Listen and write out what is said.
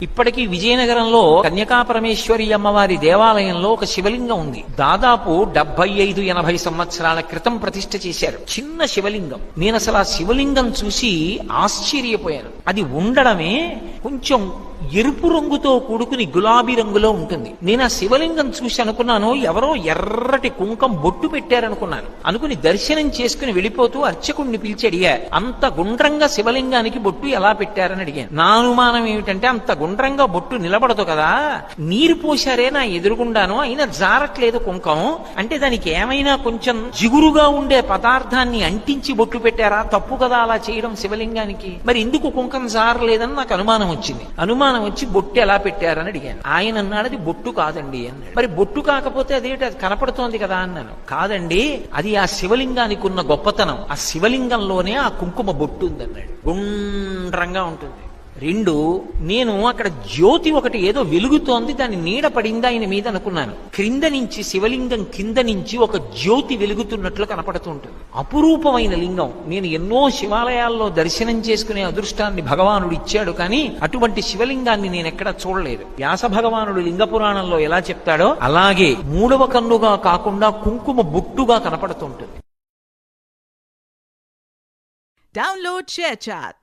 ఇప్పటికీ విజయనగరంలో కన్యకాపరమేశ్వరి అమ్మవారి దేవాలయంలో ఒక శివలింగం ఉంది. దాదాపు 75-80 సంవత్సరాల క్రితం ప్రతిష్ఠ చేశారు. చిన్న శివలింగం. నేను అసలు ఆ శివలింగం చూసి ఆశ్చర్యపోయాను. అది ఉండడమే కొంచెం ఎరుపు రంగుతో కూడుకుని గులాబీ రంగులో ఉంటుంది. నేను ఆ శివలింగం చూసి అనుకున్నాను, ఎవరో ఎర్రటి కుంకం బొట్టు పెట్టారనుకున్నాను. అనుకుని దర్శనం చేసుకుని వెళ్ళిపోతూ అర్చకుడిని పిలిచి అడిగా, అంత గుండ్రంగా శివలింగానికి బొట్టు ఎలా పెట్టారని అడిగాను. నా అనుమానం ఏమిటంటే, అంత గుండ్రంగా బొట్టు నిలబడదు కదా, నీరు పోశారే నా ఎదురుగుండాను, అయినా జారట్లేదు కుంకం అంటే దానికి ఏమైనా కొంచెం జిగురుగా ఉండే పదార్థాన్ని అంటించి బొట్టు పెట్టారా? తప్పు కదా అలా చేయడం శివలింగానికి. మరి ఎందుకు కుంకం జారలేదని నాకు అనుమానం వచ్చింది. అనుమానం వచ్చి బొట్టు ఎలా పెట్టారని అడిగాను. ఆయన అన్నాడు, అది బొట్టు కాదండి అన్నాడు. మరి బొట్టు కాకపోతే అదేంటి, అది కనపడుతోంది కదా అన్నాను. కాదండి, అది ఆ శివలింగానికి ఉన్న గొప్పతనం. ఆ శివలింగంలోనే ఆ కుంకుమ బొట్టు ఉందన్నాడు. గుండ్రంగా ఉంటుంది. 2, నేను అక్కడ జ్యోతి ఒకటి ఏదో వెలుగుతోంది, దాని నీడ పడిందా ఆయన మీద అనుకున్నాను. క్రింద నుంచి శివలింగం కింద నుంచి ఒక జ్యోతి వెలుగుతున్నట్లు కనపడుతూ ఉంటుంది. అపురూపమైన లింగం. నేను ఎన్నో శివాలయాల్లో దర్శనం చేసుకునే అదృష్టాన్ని భగవానుడు ఇచ్చాడు, కానీ అటువంటి శివలింగాన్ని నేను ఎక్కడా చూడలేదు. వ్యాస భగవానుడు లింగ పురాణంలో ఎలా చెప్తాడో అలాగే 3వ కన్నుగా కాకుండా కుంకుమ బొట్టుగా కనపడుతుంటుంది. Download ShareChat.